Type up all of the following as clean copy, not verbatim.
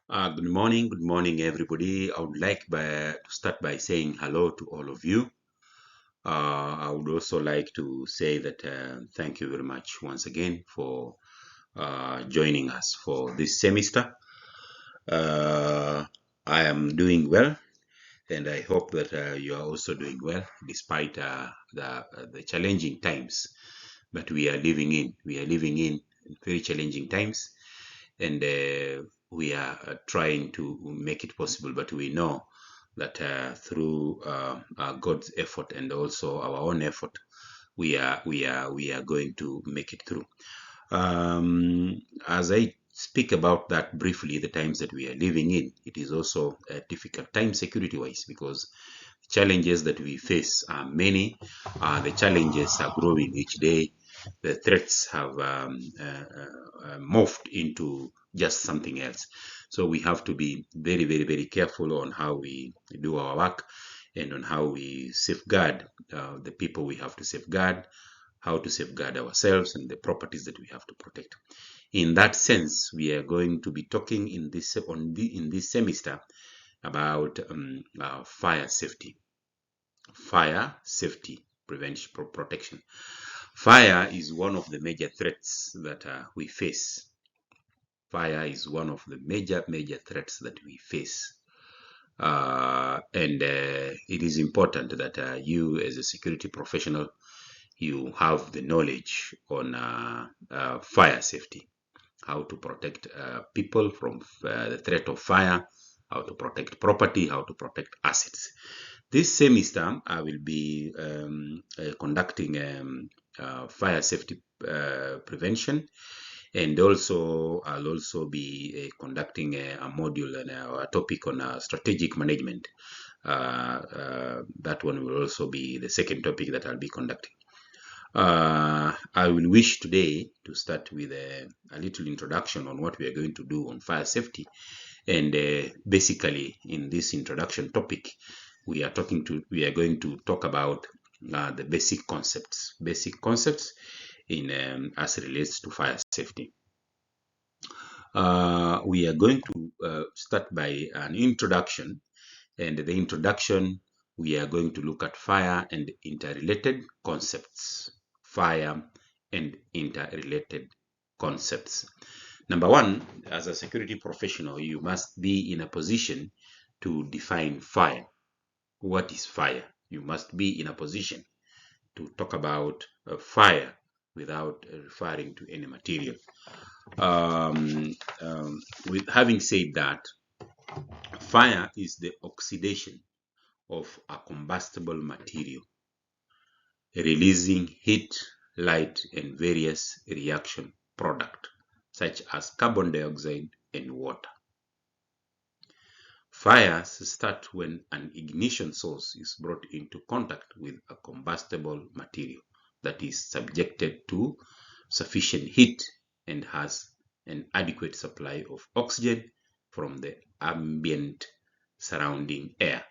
Good morning, everybody. I would like to start by saying hello to all of you. I would also like to say that thank you very much once again for joining us for this semester. Uh, I am doing well, and I hope that you are also doing well, despite the challenging times that we are living in. We are living in very challenging times, and we are trying to make it possible, but we know that through God's effort and also our own effort, we are going to make it through. As I speak about that briefly, the times that we are living in, it is also a difficult time security-wise, because challenges that we face are many. The challenges are growing each day. The threats have morphed into just something else. So we have to be very, very, very careful on how we do our work and on how we safeguard the people we have to safeguard, how to safeguard ourselves and the properties that we have to protect. In that sense, we are going to be talking in this semester about fire safety, prevention, protection. Fire is one of the major threats that we face. Fire is one of the major threats that we face. And it is important that you, as a security professional, you have the knowledge on fire safety, how to protect people from the threat of fire, how to protect property, how to protect assets. This semester, I will be conducting fire safety prevention, and also I'll also be conducting a module and a topic on strategic management. That one will also be the second topic that I'll be conducting. I will wish today to start with a little introduction on what we are going to do on fire safety. And basically, in this introduction topic, we are going to talk about the basic concepts in as relates to fire safety. We are going to start by an introduction, and the introduction, we are going to look at fire and interrelated concepts. Fire and interrelated concepts. Number one, as a security professional, you must be in a position to define fire. What is fire? You must be in a position to talk about fire without referring to any material. With having said that, fire is the oxidation of a combustible material, releasing heat, light, and various reaction products such as carbon dioxide and water. Fires start when an ignition source is brought into contact with a combustible material that is subjected to sufficient heat and has an adequate supply of oxygen from the ambient surrounding air.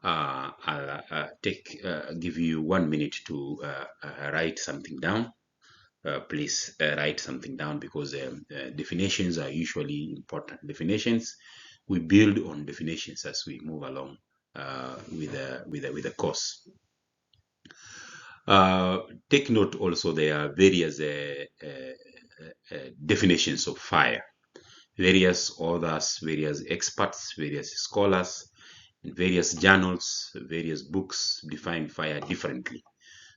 I'll give you 1 minute to write something down. Please write something down, because definitions are usually important. Definitions, we build on definitions as we move along with the course. Take note also, there are various definitions of fire. Various authors, various experts, various scholars, in various journals, various books define fire differently.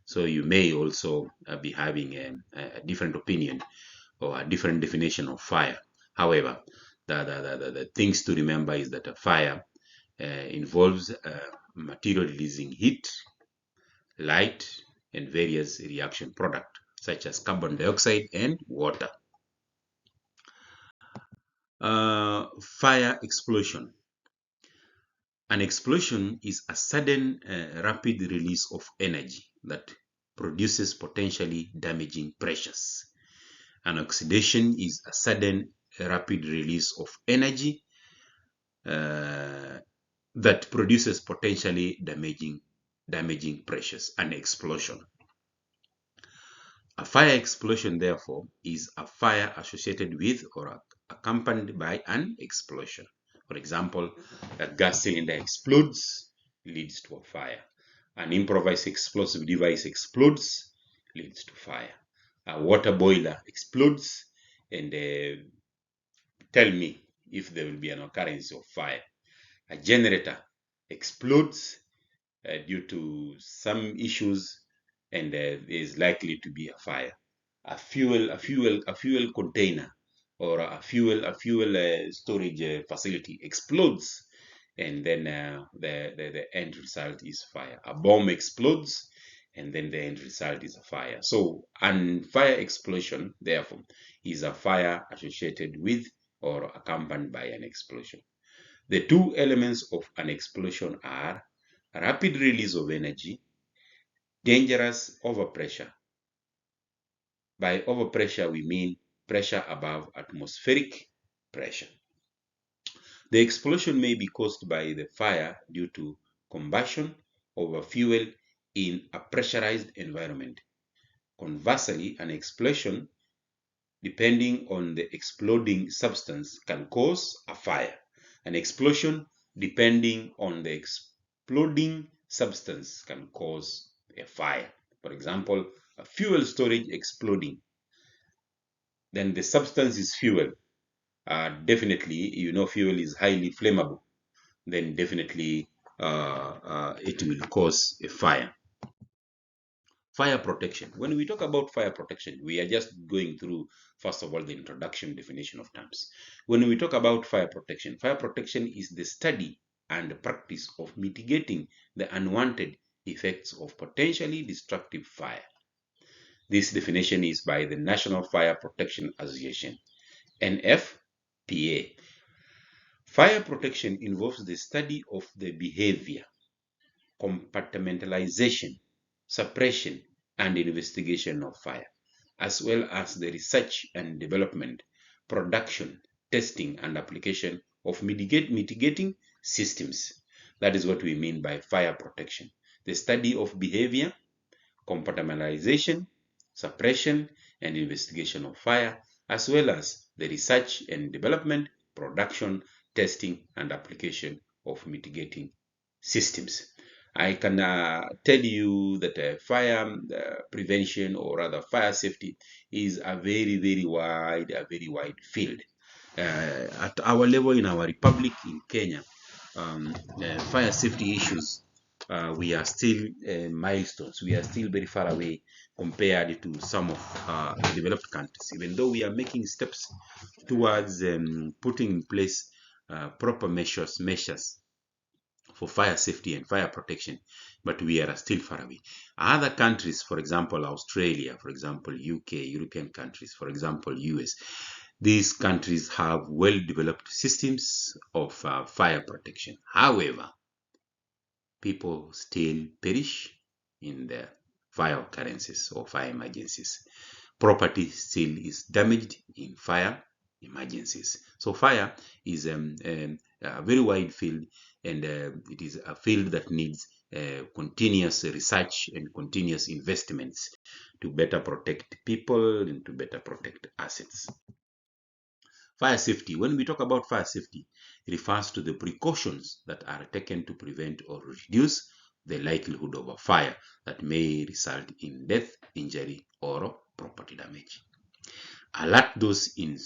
So you may also be having a different opinion or a different definition of fire. However, the things to remember is that a fire involves material releasing heat, light, and various reaction products such as carbon dioxide and water. Fire explosion. An explosion is a sudden, rapid release of energy that produces potentially damaging pressures. An oxidation is a sudden, rapid release of energy that produces potentially damaging pressures. An explosion. A fire explosion, therefore, is a fire associated with or accompanied by an explosion. For example, a gas cylinder explodes, leads to a fire. An improvised explosive device explodes, leads to fire. A water boiler explodes, and tell me if there will be an occurrence of fire. A generator explodes due to some issues, and there is likely to be a fire. A fuel container or a fuel storage facility explodes, and then the end result is fire. A bomb explodes, and then the end result is a fire. So an fire explosion, therefore, is a fire associated with or accompanied by an explosion. The two elements of an explosion are rapid release of energy, dangerous overpressure. By overpressure, we mean pressure above atmospheric pressure. The explosion may be caused by the fire due to combustion of a fuel in a pressurized environment. Conversely, an explosion, depending on the exploding substance, can cause a fire. An explosion, depending on the exploding substance, can cause a fire. For example, a fuel storage exploding, then the substance is fuel. Definitely, fuel is highly flammable. Then definitely it will cause a fire. Fire protection. When we talk about fire protection, we are just going through, first of all, the introduction definition of terms. When we talk about fire protection is the study and practice of mitigating the unwanted effects of potentially destructive fire. This definition is by the National Fire Protection Association, NFPA. Fire protection involves the study of the behavior, compartmentalization, suppression, and investigation of fire, as well as the research and development, production, testing, and application of mitigating systems. That is what we mean by fire protection. The study of behavior, compartmentalization, suppression, and investigation of fire, as well as the research and development, production, testing, and application of mitigating systems. I can tell you that fire prevention, or rather fire safety, is a very wide field. At our level in our republic in Kenya, fire safety issues, we are still milestones. We are still very far away compared to some of the developed countries, even though we are making steps towards putting in place proper measures for fire safety and fire protection, but we are still far away. Other countries, for example, Australia, for example, UK, European countries, for example, US, these countries have well-developed systems of fire protection. However, people still perish in the fire occurrences or fire emergencies. Property still is damaged in fire emergencies. So fire is a very wide field, and it is a field that needs continuous research and continuous investments to better protect people and to better protect assets. Fire safety. When we talk about fire safety, it refers to the precautions that are taken to prevent or reduce the likelihood of a fire that may result in death, injury, or property damage. Alert those in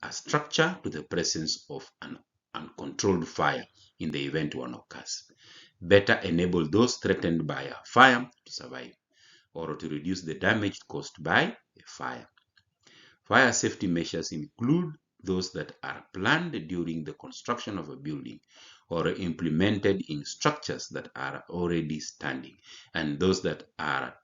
a structure to the presence of an uncontrolled fire in the event one occurs. Better enable those threatened by a fire to survive or to reduce the damage caused by a fire. Fire safety measures include those that are planned during the construction of a building or implemented in structures that are already standing, and those that are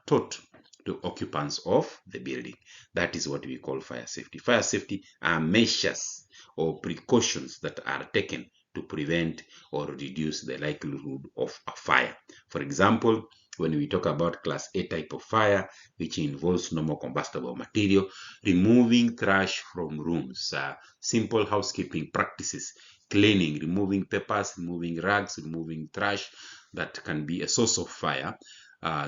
taught to occupants of the building. That is what we call fire safety. Fire safety are measures or precautions that are taken to prevent or reduce the likelihood of a fire. For example, when we talk about class A type of fire, which involves normal combustible material, removing trash from rooms, simple housekeeping practices, cleaning, removing papers, removing rags, removing trash that can be a source of fire.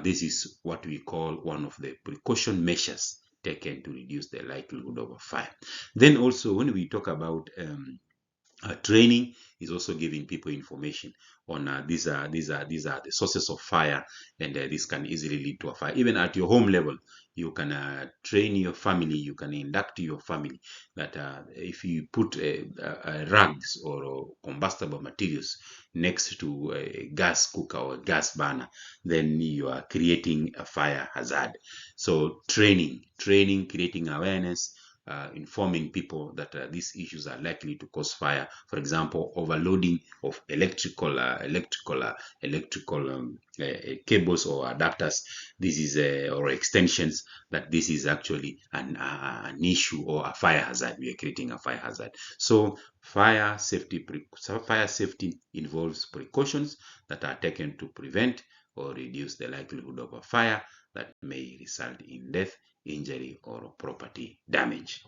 This is what we call one of the precaution measures taken to reduce the likelihood of a fire. Then also when we talk about training, is also giving people information on these are the sources of fire, and this can easily lead to a fire. Even at your home level, you can train your family, you can induct your family that if you put rugs or combustible materials next to a gas cooker or a gas burner, then you are creating a fire hazard. So training, creating awareness, informing people that these issues are likely to cause fire. For example, overloading of electrical cables or adapters. This is or extensions. That this is actually an issue or a fire hazard. We are creating a fire hazard. So fire safety involves precautions that are taken to prevent or reduce the likelihood of a fire that may result in death, injury, or property damage.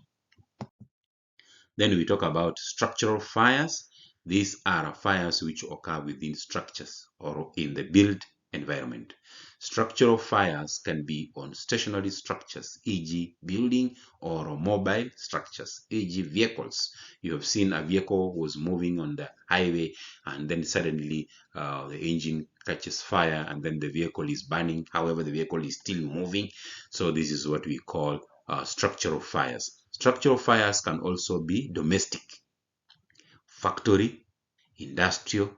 Then we talk about structural fires. These are fires which occur within structures or in the built environment. Structural fires can be on stationary structures, e.g. building, or mobile structures, e.g. vehicles. You have seen a vehicle was moving on the highway, and then suddenly the engine catches fire, and then the vehicle is burning. However, the vehicle is still moving. So this is what we call structural fires. Structural fires can also be domestic, factory, industrial,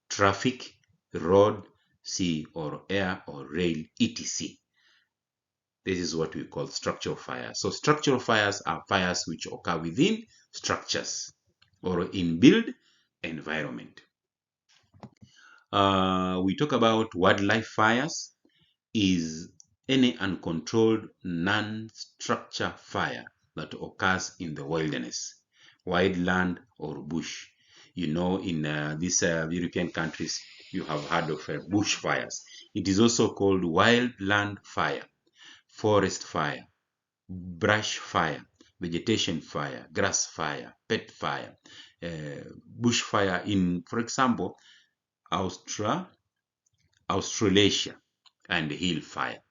traffic, road, sea or air or rail, etc. This is what we call structural fires. So structural fires are fires which occur within structures or in built environment. We talk about wildlife fires. Is any uncontrolled non-structure fire that occurs in the wilderness, wildland, or bush. You know, in these European countries, you have heard of bush fires. It is also called wildland fire, forest fire, brush fire, vegetation fire, grass fire, pet fire, bush fire in, for example, Australasia, and hill fire,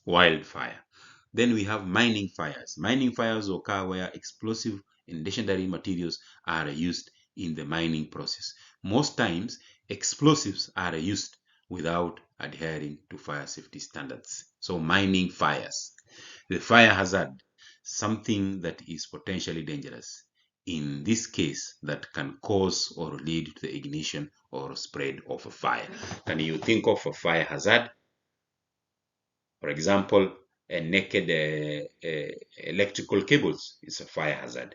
wildfire. Then we have mining fires. Mining fires occur where explosive and legendary materials are used in the mining process. Most times, explosives are used without adhering to fire safety standards. So mining fires. The fire hazard, something that is potentially dangerous. In this case, that can cause or lead to the ignition or spread of a fire. Can you think of a fire hazard? For example, a naked electrical cables is a fire hazard.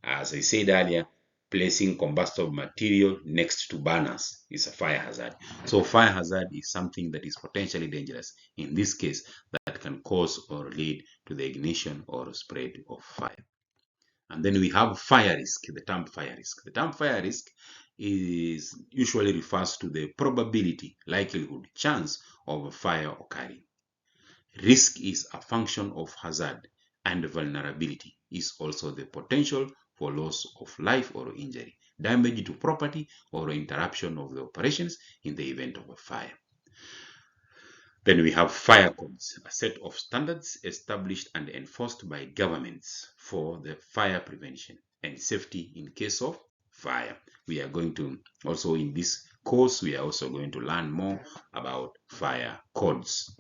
As I said earlier, placing combustible material next to burners is a fire hazard. So fire hazard is something that is potentially dangerous. In this case, that can cause or lead to the ignition or spread of fire. And then we have fire risk, the term fire risk. The term fire risk is usually refers to the probability, likelihood, chance of a fire occurring. Risk is a function of hazard, and vulnerability is also the potential for loss of life or injury, damage to property, or interruption of the operations in the event of a fire. Then we have fire codes, a set of standards established and enforced by governments for the fire prevention and safety in case of fire. We are going to also, in this course, we are also going to learn more about fire codes.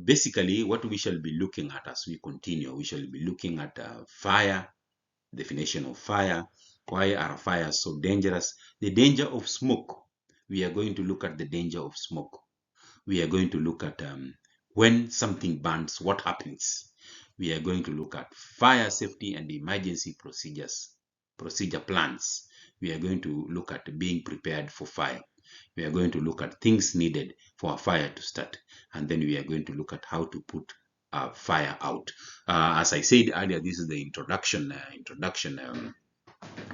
Basically, what we shall be looking at as we continue, we shall be looking at fire, definition of fire, why are fires so dangerous, the danger of smoke. We are going to look at the danger of smoke. We are going to look at when something burns, what happens. We are going to look at fire safety and emergency procedure plans. We are going to look at being prepared for fire. We are going to look at things needed for a fire to start. And then we are going to look at how to put a fire out. As I said earlier, this is the introduction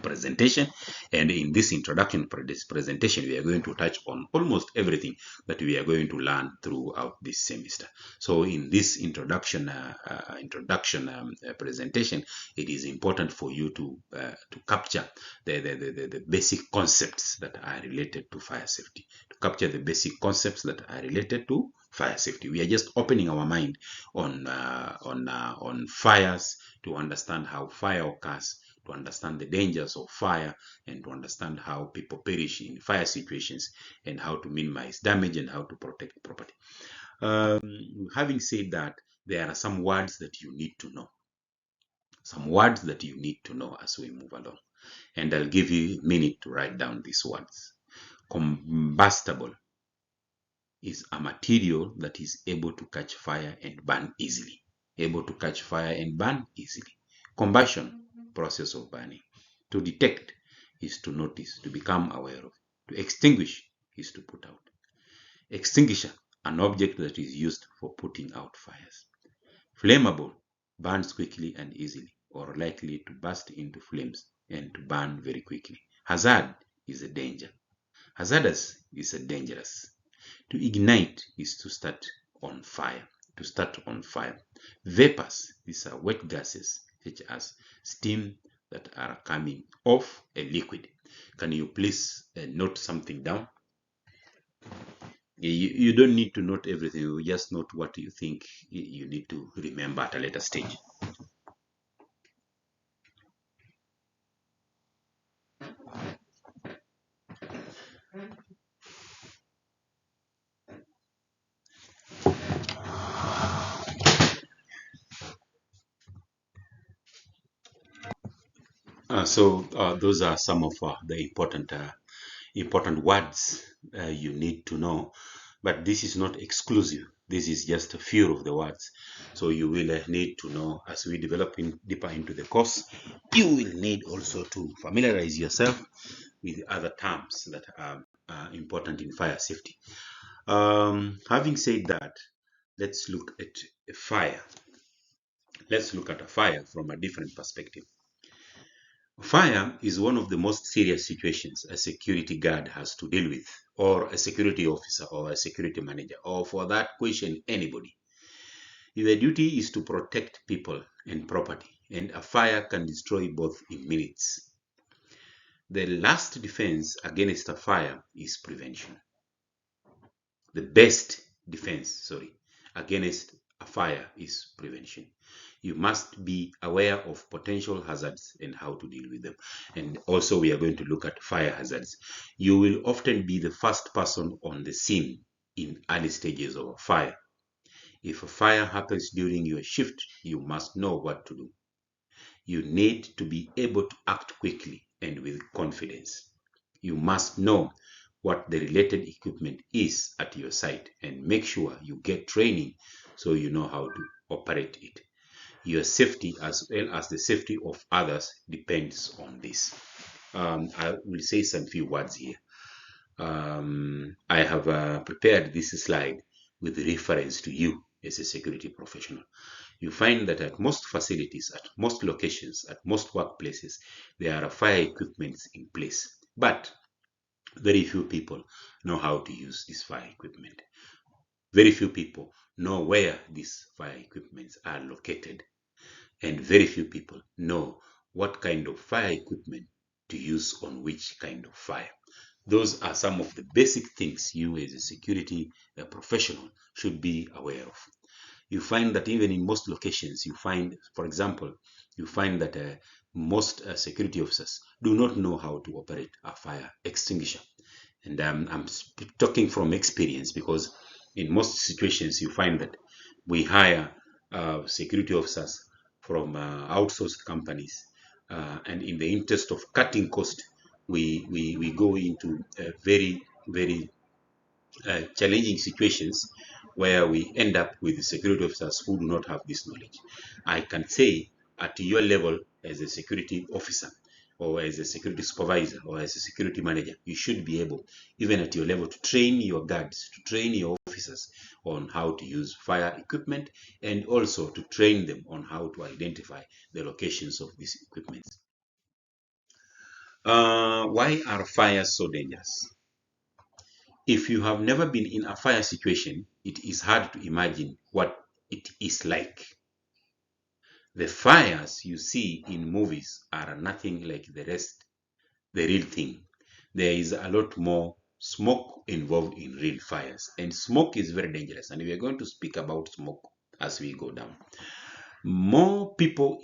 presentation, and in this introduction presentation we are going to touch on almost everything that we are going to learn throughout this semester. So in this introduction presentation, it is important for you to capture the basic concepts that are related to fire safety, to capture the basic concepts that are related to fire safety. We are just opening our mind on fires, to understand how fire occurs, to understand the dangers of fire, and to understand how people perish in fire situations, and how to minimize damage, and how to protect property. Having said that, there are some words that you need to know. Some words that you need to know as we move along. And I'll give you a minute to write down these words. Combustible is a material that is able to catch fire and burn easily. Able to catch fire and burn easily. Combustion, process of burning. To detect is to notice, to become aware of. To extinguish is to put out. Extinguisher, an object that is used for putting out fires. Flammable, burns quickly and easily, or likely to burst into flames and to burn very quickly. Hazard is a danger. Hazardous is a dangerous. To ignite is to start on fire. To start on fire. Vapors, these are wet gases such as steam that are coming off a liquid. Can you please note something down? You don't need to note everything. You just note what you think you need to remember at a later stage. Those are some of the important words you need to know, but this is not exclusive. This is just a few of the words. So you will need to know as we develop deeper into the course. You will need also to familiarize yourself with other terms that are important in fire safety. Having said that, let's look at a fire. Let's look at a fire from a different perspective. Fire is one of the most serious situations a security guard has to deal with, or a security officer, or a security manager, or for that question, anybody. The duty is to protect people and property, and a fire can destroy both in minutes. The last defense against a fire is prevention. The best defense, against a fire is prevention. You must be aware of potential hazards and how to deal with them. And also we are going to look at fire hazards. You will often be the first person on the scene in early stages of a fire. If a fire happens during your shift, you must know what to do. You need to be able to act quickly and with confidence. You must know what the related equipment is at your site and make sure you get training so you know how to operate it. Your safety as well as the safety of others depends on this. I will say some few words here. I have prepared this slide with reference to you as a security professional. You find that at most facilities, at most locations, at most workplaces, there are fire equipment in place. But very few people know how to use this fire equipment. Very few people know where these fire equipments are located. And very few people know what kind of fire equipment to use on which kind of fire. Those are some of the basic things you as a security professional should be aware of. You find that even in most locations, you find, for example, you find that most security officers do not know how to operate a fire extinguisher. And I'm talking from experience because in most situations you find that we hire security officers from outsourced companies, and in the interest of cutting cost, we go into very challenging situations where we end up with security officers who do not have this knowledge. I can say at your level as a security officer or as a security supervisor or as a security manager, you should be able, even at your level, to train your guards, to train your officers on how to use fire equipment and also to train them on how to identify the locations of these equipment. Why are fires so dangerous? If you have never been in a fire situation, it is hard to imagine what it is like. The fires you see in movies are nothing like the real thing. There is a lot more smoke involved in real fires, and smoke is very dangerous, and we are going to speak about smoke as we go down. More people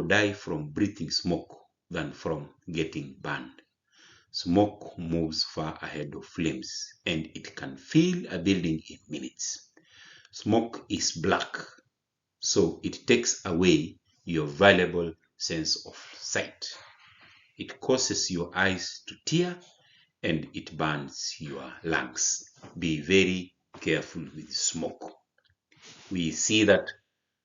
die from breathing smoke than from getting burned. Smoke moves far ahead of flames, and it can fill a building in minutes. Smoke is black, so it takes away your valuable sense of sight. It causes your eyes to tear, and it burns your lungs. Be very careful with smoke. We see that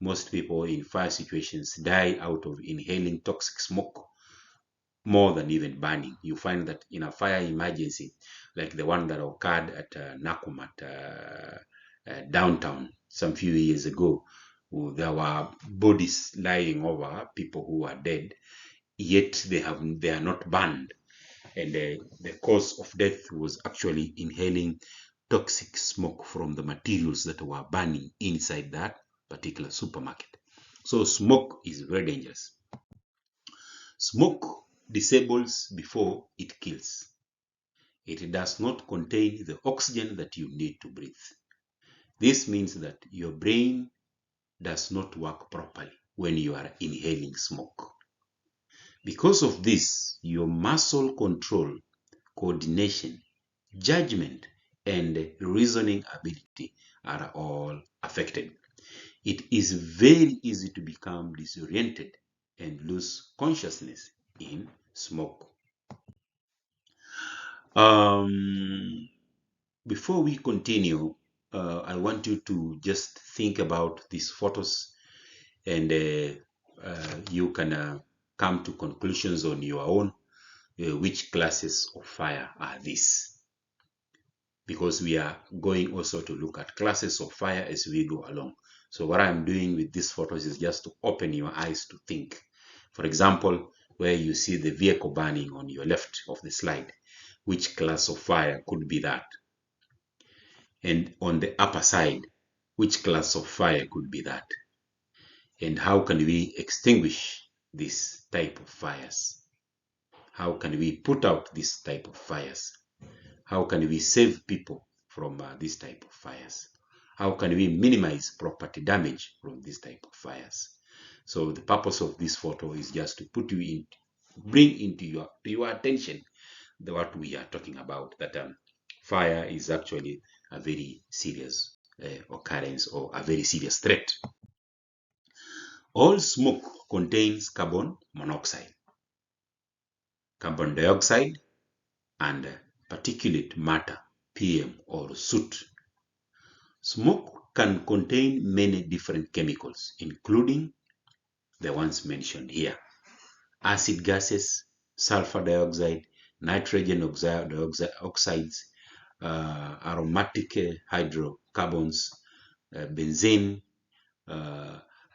most people in fire situations die out of inhaling toxic smoke more than even burning. You find that in a fire emergency, like the one that occurred at Nakumat downtown some few years ago, there were bodies lying over people who are dead, yet they are not burned, and the cause of death was actually inhaling toxic smoke from the materials that were burning inside that particular supermarket. So smoke is very dangerous. Smoke disables before it kills. It does not contain the oxygen that you need to breathe. This means that your brain does not work properly when you are inhaling smoke. Because of this, your muscle control, coordination, judgment, and reasoning ability are all affected. It is very easy to become disoriented and lose consciousness in smoke. Before we continue, I want you to just think about these photos, and you can come to conclusions on your own. Which classes of fire are these? Because we are going also to look at classes of fire as we go along. So what I'm doing with these photos is just to open your eyes to think. For example, where you see the vehicle burning on your left of the slide, which class of fire could be that? And on the upper side, which class of fire could be that? And how can we extinguish this type of fires? How can we put out this type of fires? How can we save people from this type of fires? How can we minimize property damage from this type of fires? So the purpose of this photo is just to put you in, bring into your attention what we are talking about, that fire is actually a very serious occurrence, or a very serious threat. All smoke contains carbon monoxide, carbon dioxide, and particulate matter, PM or soot. Smoke can contain many different chemicals, including the ones mentioned here: acid gases, sulfur dioxide, nitrogen oxides, aromatic hydrocarbons, benzene,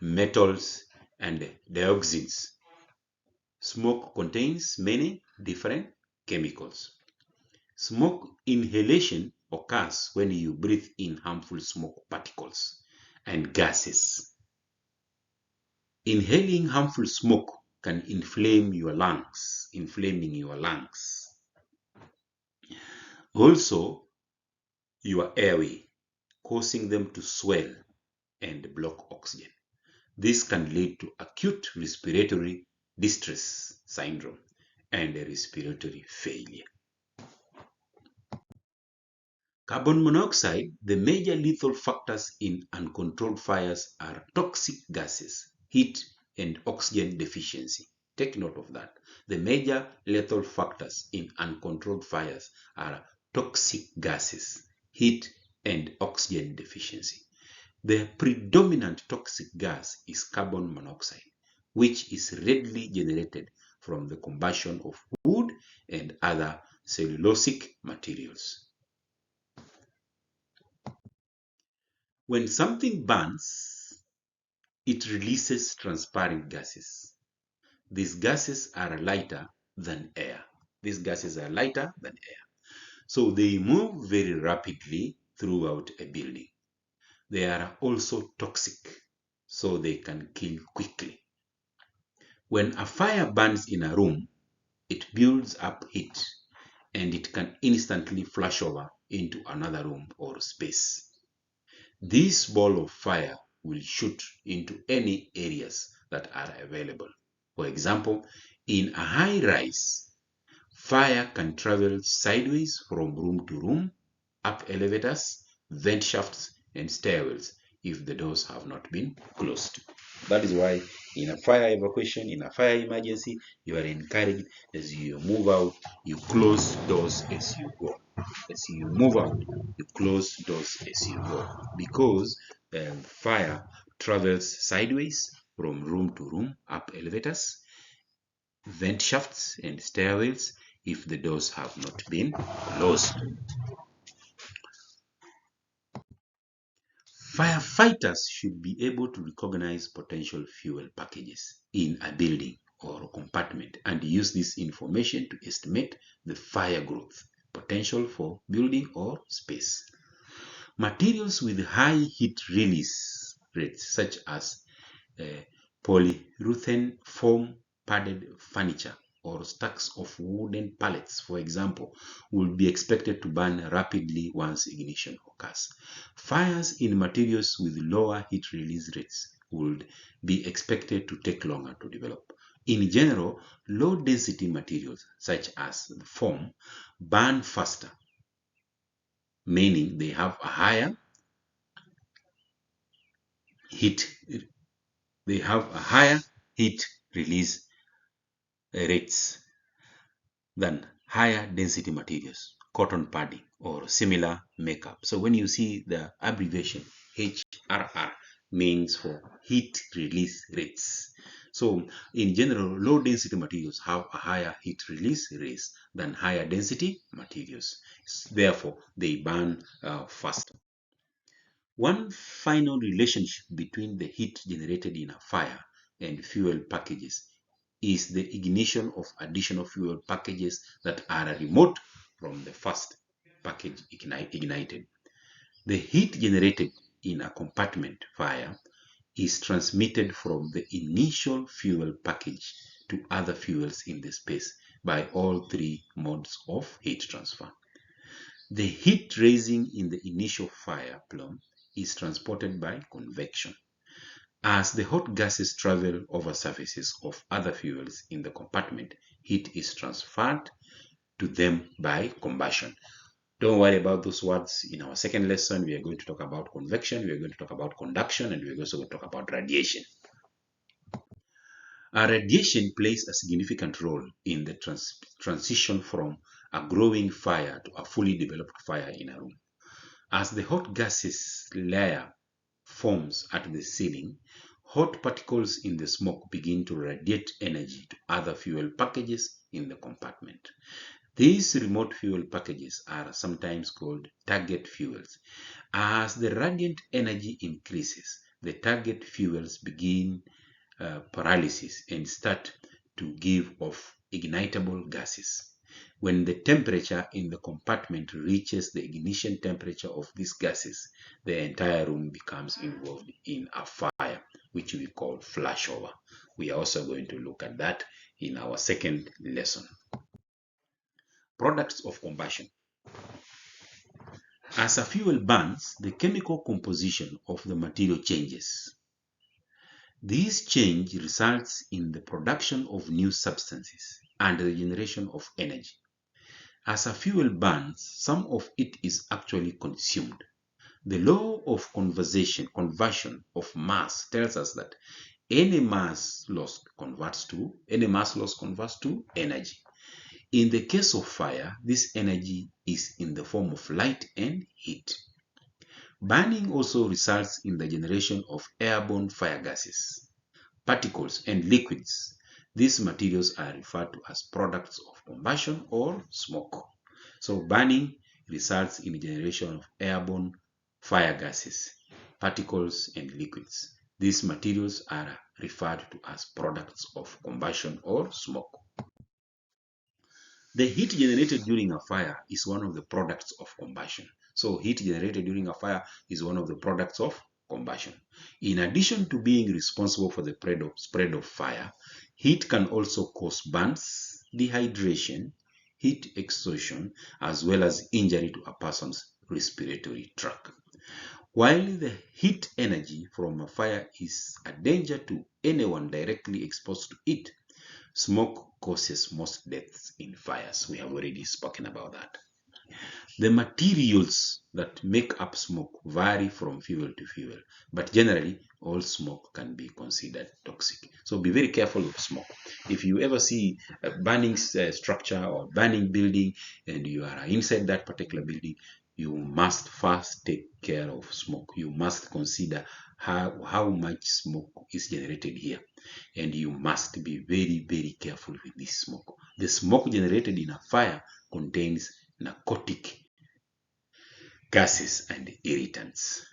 metals, and dioxins. Smoke contains many different chemicals. Smoke inhalation occurs when you breathe in harmful smoke particles and gases. Inhaling harmful smoke can inflaming your lungs. Also, your airway, causing them to swell and block oxygen. This can lead to acute respiratory distress syndrome and respiratory failure. Carbon monoxide: the major lethal factors in uncontrolled fires are toxic gases, heat, and oxygen deficiency. Take note of that. The major lethal factors in uncontrolled fires are toxic gases, heat, and oxygen deficiency. The predominant toxic gas is carbon monoxide, which is readily generated from the combustion of wood and other cellulosic materials. When something burns, it releases transparent gases. These gases are lighter than air. So they move very rapidly throughout a building. They are also toxic, so they can kill quickly. When a fire burns in a room, it builds up heat, and it can instantly flash over into another room or space. This ball of fire will shoot into any areas that are available. For example, in a high rise, fire can travel sideways from room to room, up elevators, vent shafts, and stairwells if the doors have not been closed. That is why in a fire evacuation, in a fire emergency, you are encouraged as you move out, you close doors as you go. As you move out, you close doors as you go, because fire travels sideways from room to room, up elevators, vent shafts, and stairwells if the doors have not been closed. Firefighters should be able to recognize potential fuel packages in a building or compartment and use this information to estimate the fire growth potential for building or space. Materials with high heat release rates, such as polyurethane foam padded furniture or stacks of wooden pallets, for example, will be expected to burn rapidly once ignition occurs. Fires in materials with lower heat release rates would be expected to take longer to develop. In general, low density materials such as foam burn faster, meaning they have a higher heat release rates than higher density materials, cotton padding, or similar makeup. So when you see the abbreviation HRR, means for heat release rates. So in general, low density materials have a higher heat release rates than higher density materials. Therefore, they burn faster. One final relationship between the heat generated in a fire and fuel packages is the ignition of additional fuel packages that are remote from the first package ignited. The heat generated in a compartment fire is transmitted from the initial fuel package to other fuels in the space by all three modes of heat transfer. The heat rising in the initial fire plume is transported by convection. As the hot gases travel over surfaces of other fuels in the compartment, heat is transferred to them by combustion. Don't worry about those words. In our second lesson, we are going to talk about convection, we are going to talk about conduction, and we are also going to talk about radiation. Radiation plays a significant role in the transition from a growing fire to a fully developed fire in a room. As the hot gases layer forms at the ceiling, hot particles in the smoke begin to radiate energy to other fuel packages in the compartment. These remote fuel packages are sometimes called target fuels. As the radiant energy increases, the target fuels begin paralysis and start to give off ignitable gases. When the temperature in the compartment reaches the ignition temperature of these gases, the entire room becomes involved in a fire, which we call flashover. We are also going to look at that in our second lesson. Products of combustion. As a fuel burns, the chemical composition of the material changes. This change results in the production of new substances and the generation of energy. As a fuel burns, some of it is actually consumed. The law of conversion of mass tells us that any mass loss converts to energy. In the case of fire, this energy is in the form of light and heat. Burning also results in the generation of airborne fire gases, particles, and liquids. These materials are referred to as products of combustion or smoke. So burning results in the generation of airborne fire gases, particles, and liquids. These materials are referred to as products of combustion or smoke. The heat generated during a fire is one of the products of combustion. So heat generated during a fire is one of the products of combustion. In addition to being responsible for the spread of fire, heat can also cause burns, dehydration, heat exhaustion, as well as injury to a person's respiratory tract. While the heat energy from a fire is a danger to anyone directly exposed to it, smoke causes most deaths in fires. We have already spoken about that. The materials that make up smoke vary from fuel to fuel, but generally all smoke can be considered toxic. So be very careful of smoke. If you ever see a burning structure or burning building and you are inside that particular building, you must first take care of smoke. You must consider how much smoke is generated here. And you must be very, very careful with this smoke. The smoke generated in a fire contains narcotic gases and irritants.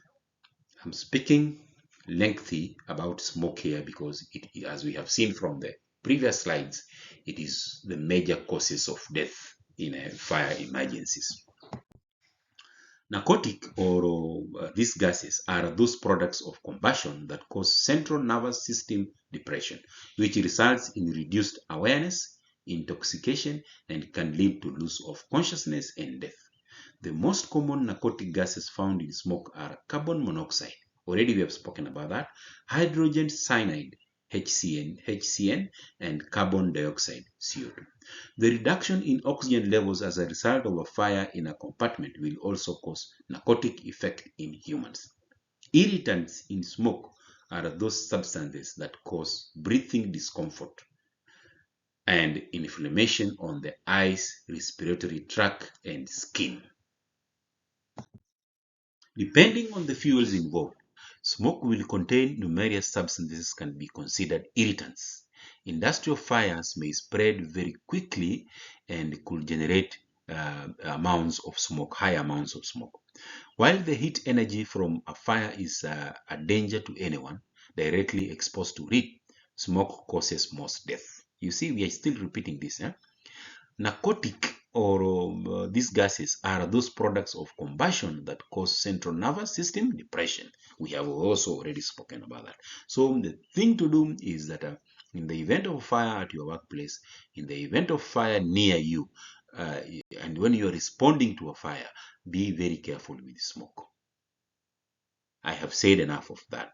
I'm speaking lengthy about smoke here because as we have seen from the previous slides, it is the major causes of death in fire emergencies. Narcotic or these gases are those products of combustion that cause central nervous system depression, which results in reduced awareness, intoxication, and can lead to loss of consciousness and death. The most common narcotic gases found in smoke are carbon monoxide. Already we have spoken about that. Hydrogen cyanide, HCN, and carbon dioxide, CO2. The reduction in oxygen levels as a result of a fire in a compartment will also cause narcotic effect in humans. Irritants in smoke are those substances that cause breathing discomfort and inflammation on the eyes, respiratory tract, and skin. Depending on the fuels involved, smoke will contain numerous substances can be considered irritants. Industrial fires may spread very quickly and could generate amounts of smoke, high amounts of smoke. While the heat energy from a fire is a danger to anyone directly exposed to it, smoke causes most death. You see, we are still repeating this. Narcotic or these gases are those products of combustion that cause central nervous system depression. We have also already spoken about that. So the thing to do is that in the event of fire at your workplace, in the event of fire near you, and when you are responding to a fire, be very careful with smoke. I have said enough of that.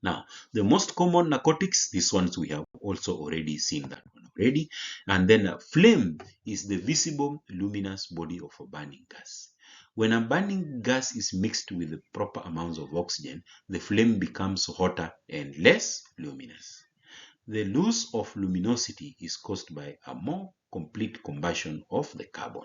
Now, the most common narcotics, these ones we have also already seen that one already. And then flame is the visible luminous body of a burning gas. When a burning gas is mixed with the proper amounts of oxygen, the flame becomes hotter and less luminous. The loss of luminosity is caused by a more complete combustion of the carbon.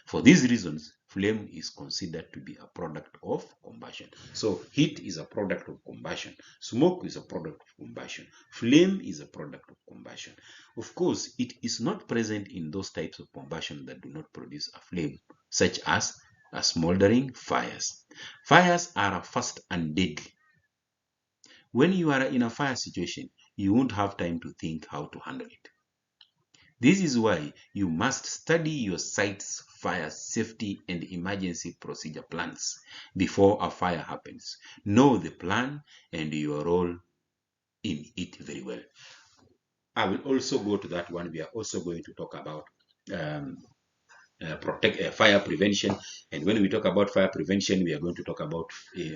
For these reasons, flame is considered to be a product of combustion. So heat is a product of combustion. Smoke is a product of combustion. Flame is a product of combustion. Of course, it is not present in those types of combustion that do not produce a flame, such as smoldering fires. Fires are fast and deadly. When you are in a fire situation, you won't have time to think how to handle it. This is why you must study your site's fire safety and emergency procedure plans before a fire happens. Know the plan and your role in it very well. I will also go to that one. We are also going to talk about fire prevention, and when we talk about fire prevention, we are going to talk about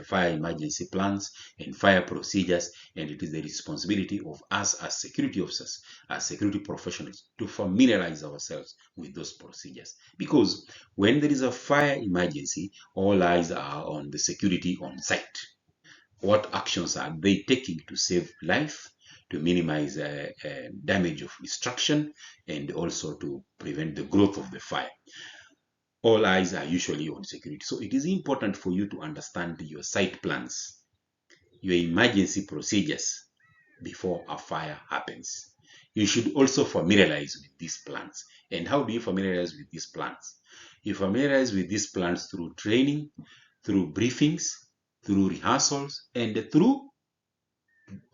fire emergency plans and fire procedures, and it is the responsibility of us as security officers, as security professionals, to familiarize ourselves with those procedures, because when there is a fire emergency, all eyes are on the security on site. What actions are they taking to save life, to minimize damage of destruction, and also to prevent the growth of the fire? All eyes are usually on security. So it is important for you to understand your site plans, your emergency procedures before a fire happens. You should also familiarize with these plans. And how do you familiarize with these plans? You familiarize with these plans through training, through briefings, through rehearsals, and through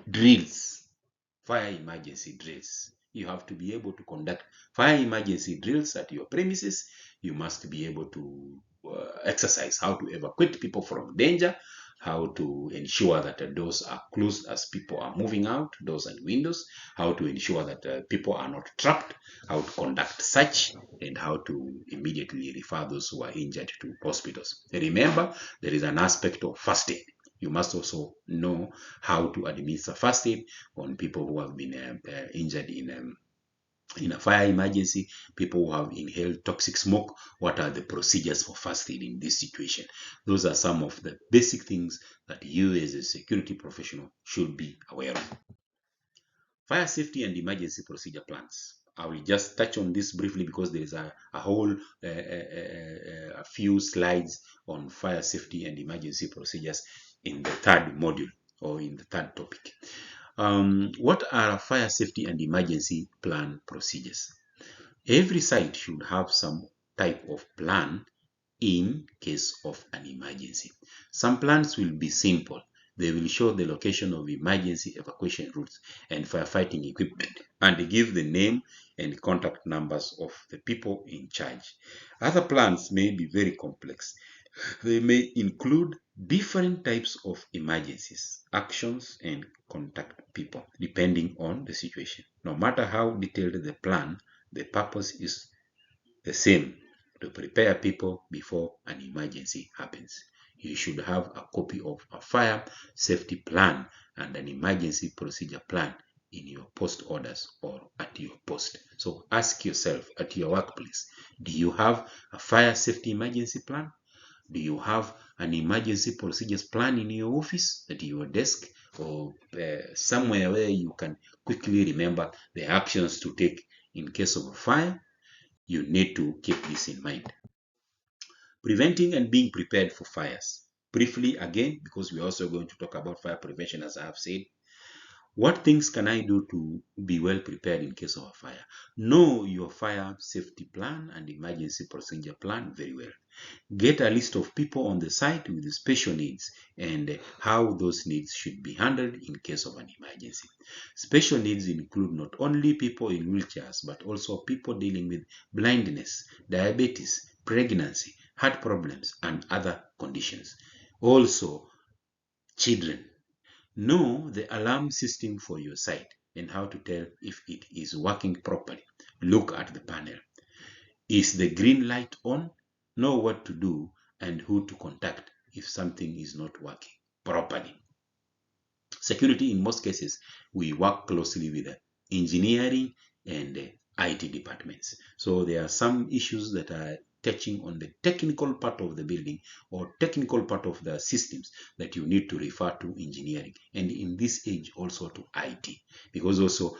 drills, fire emergency drills. You have to be able to conduct fire emergency drills at your premises. You must be able to exercise how to evacuate people from danger, how to ensure that doors are closed as people are moving out, doors and windows, how to ensure that people are not trapped, how to conduct search, and how to immediately refer those who are injured to hospitals. Remember, there is an aspect of first aid. You must also know how to administer first aid on people who have been injured in a fire emergency, people who have inhaled toxic smoke. What are the procedures for first aid in this situation? Those are some of the basic things that you as a security professional should be aware of. Fire safety and emergency procedure plans. I will just touch on this briefly because there is a whole a few slides on fire safety and emergency procedures in the third module or in the third topic. What are fire safety and emergency plan procedures? Every site should have some type of plan in case of an emergency. Some plans will be simple. They will show the location of emergency evacuation routes and firefighting equipment, and they give the name and contact numbers of the people in charge. Other plans may be very complex. They may include different types of emergencies, actions, and contact people, depending on the situation. No matter how detailed the plan, the purpose is the same: to prepare people before an emergency happens. You should have a copy of a fire safety plan and an emergency procedure plan in your post orders or at your post. So ask yourself at your workplace, do you have a fire safety emergency plan? Do you have an emergency procedures plan in your office, at your desk, or somewhere where you can quickly remember the actions to take in case of a fire? You need to keep this in mind. Preventing and being prepared for fires. Briefly again, because we're also going to talk about fire prevention, as I have said. What things can I do to be well prepared in case of a fire? Know your fire safety plan and emergency procedure plan very well. Get a list of people on the site with special needs and how those needs should be handled in case of an emergency. Special needs include not only people in wheelchairs, but also people dealing with blindness, diabetes, pregnancy, heart problems, and other conditions. Also, children. Know the alarm system for your site and how to tell if it is working properly. Look at the panel. Is the green light on? Know what to do and who to contact if something is not working properly. Security, in most cases, we work closely with engineering and IT departments. So there are some issues that are touching on the technical part of the building or technical part of the systems that you need to refer to engineering, and in this age also to IT, because also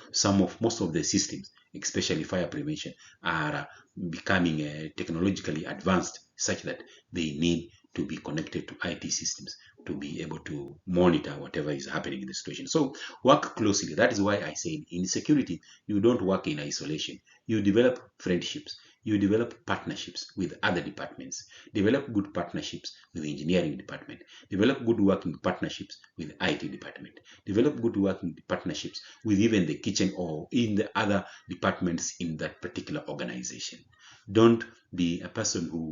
most of the systems, especially fire prevention, are becoming technologically advanced such that they need to be connected to IT systems to be able to monitor whatever is happening in the situation. So work closely. That is why I said in security, you don't work in isolation. You develop friendships. You develop partnerships with other departments. Develop good partnerships with the engineering department. Develop good working partnerships with IT department. Develop good working partnerships with even the kitchen or in the other departments in that particular organization. Don't be a person who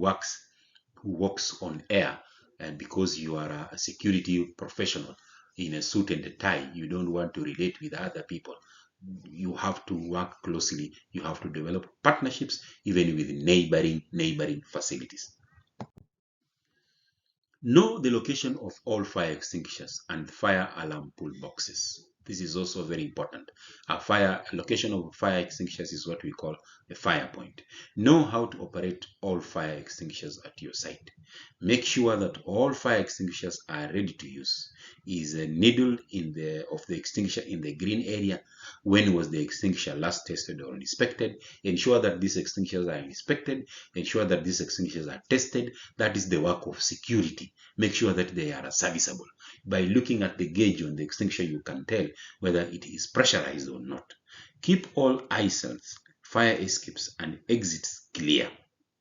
walks on air, and because you are a security professional in a suit and a tie, you don't want to relate with other people. You have to work closely. You have to develop partnerships even with neighboring facilities. Know the location of all fire extinguishers and fire alarm pull boxes. This is also very important. A location of fire extinguishers is what we call a fire point. Know how to operate all fire extinguishers at your site. Make sure that all fire extinguishers are ready to use. Is a needle of the extinguisher in the green area? When was the extinguisher last tested or inspected? Ensure that these extinguishers are inspected. Ensure that these extinguishers are tested. That is the work of security. Make sure that they are serviceable. By looking at the gauge on the extinguisher, you can tell whether it is pressurized or not. Keep all eye cells, fire escapes, and exits clear.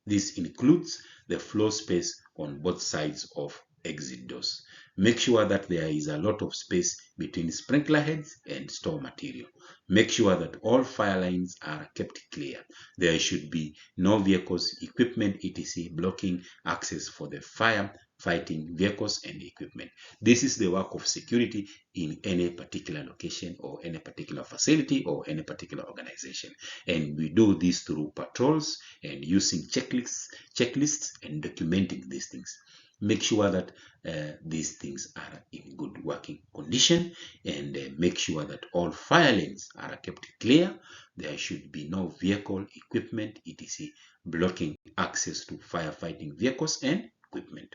This includes the floor space on both sides of exit doors. Make sure that there is a lot of space between sprinkler heads and store material. Make sure that all fire lines are kept clear. There should be no vehicles, equipment, etc. blocking access for the fire fighting vehicles and equipment. This is the work of security in any particular location or any particular facility or any particular organization. And we do this through patrols and using checklists and documenting these things. Make sure that these things are in good working condition, and make sure that all fire lanes are kept clear. There should be no vehicle, equipment, etc. blocking access to firefighting vehicles and equipment.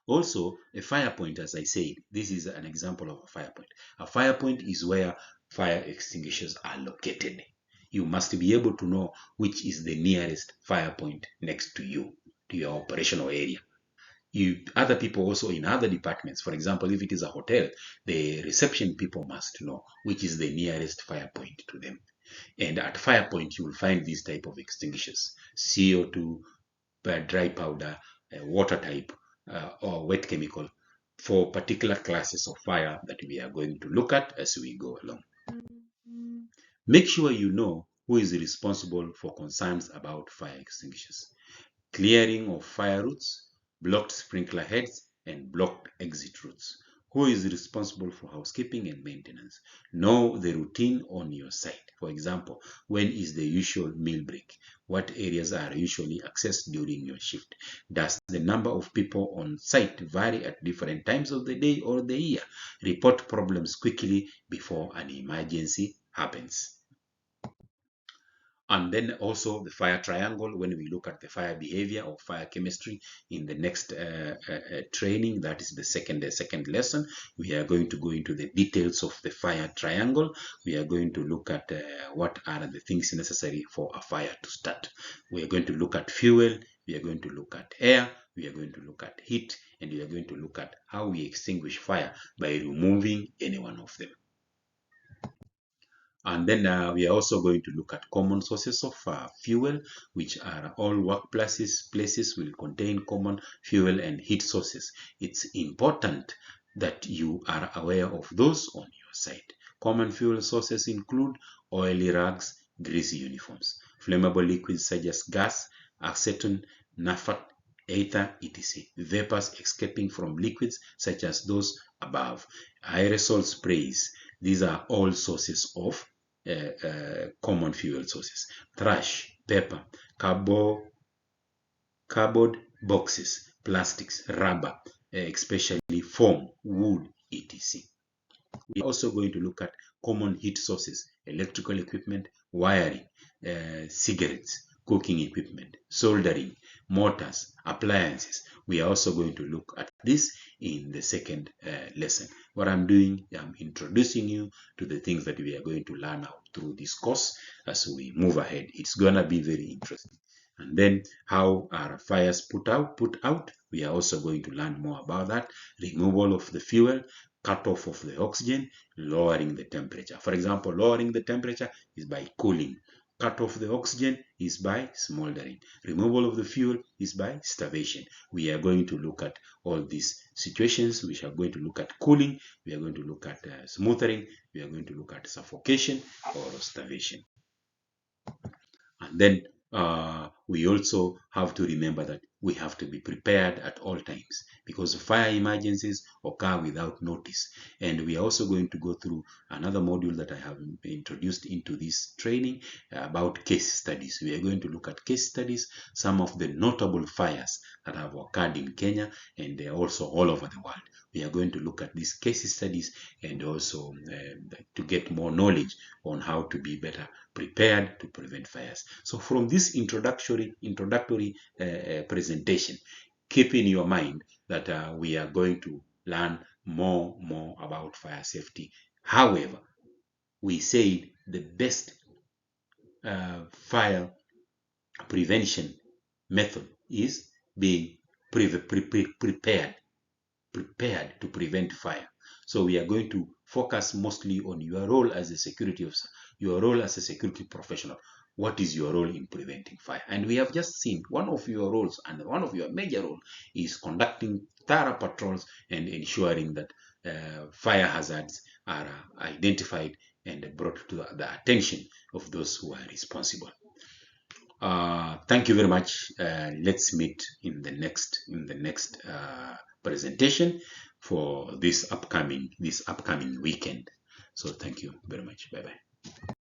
Also, a fire point, as I said, this is an example of a fire point. A fire point is where fire extinguishers are located. You must be able to know which is the nearest fire point next to you, to your operational area. Other people also in other departments, for example, if it is a hotel, the reception people must know which is the nearest fire point to them. And at fire point, you will find these type of extinguishers: CO2, dry powder, water type, or wet chemical, for particular classes of fire that we are going to look at as we go along. Make sure you know who is responsible for concerns about fire extinguishers. Clearing of fire routes, blocked sprinkler heads, and blocked exit routes. Who is responsible for housekeeping and maintenance? Know the routine on your site. For example, when is the usual meal break? What areas are usually accessed during your shift? Does the number of people on site vary at different times of the day or the year? Report problems quickly before an emergency happens. And then also the fire triangle, when we look at the fire behavior or fire chemistry in the next training, that is the second lesson, we are going to go into the details of the fire triangle. We are going to look at what are the things necessary for a fire to start. We are going to look at fuel, we are going to look at air, we are going to look at heat, and we are going to look at how we extinguish fire by removing any one of them. And then we are also going to look at common sources of fuel, which are all places will contain common fuel and heat sources. It's important that you are aware of those on your site. Common fuel sources include oily rags, greasy uniforms, flammable liquids such as gas, acetone, naphtha, ether, etc. Vapors escaping from liquids such as those above. Aerosol sprays. These are all sources of common fuel sources. Trash, paper, cardboard boxes, plastics, rubber, especially foam, wood, etc. We are also going to look at common heat sources: electrical equipment, wiring, cigarettes, cooking equipment, soldering, motors, appliances. We are also going to look at this in the second lesson. What I'm doing, I'm introducing you to the things that we are going to learn out through this course as we move ahead. It's going to be very interesting. And then how are fires put out? We are also going to learn more about that. Removal of the fuel, cut off of the oxygen, lowering the temperature. For example, lowering the temperature is by cooling. Cut off the oxygen is by smoldering. Removal of the fuel is by starvation. We are going to look at all these situations. We are going to look at cooling. We are going to look at smothering. We are going to look at suffocation or starvation. And then we also have to remember that we have to be prepared at all times, because fire emergencies occur without notice. And we are also going to go through another module that I have introduced into this training about case studies. We are going to look at case studies, some of the notable fires that have occurred in Kenya and also all over the world. We are going to look at these case studies and also to get more knowledge on how to be better prepared to prevent fires. So from this introductory presentation, keep in your mind that we are going to learn more about fire safety. However, we say the best fire prevention method is being prepared to prevent fire. So we are going to focus mostly on your role as a security officer, your role as a security professional. What is your role in preventing fire? And we have just seen one of your roles, and one of your major roles is conducting thorough patrols and ensuring that fire hazards are identified and brought to the attention of those who are responsible. Thank you very much. Let's meet in the next presentation for this upcoming weekend. So thank you very much. Bye bye.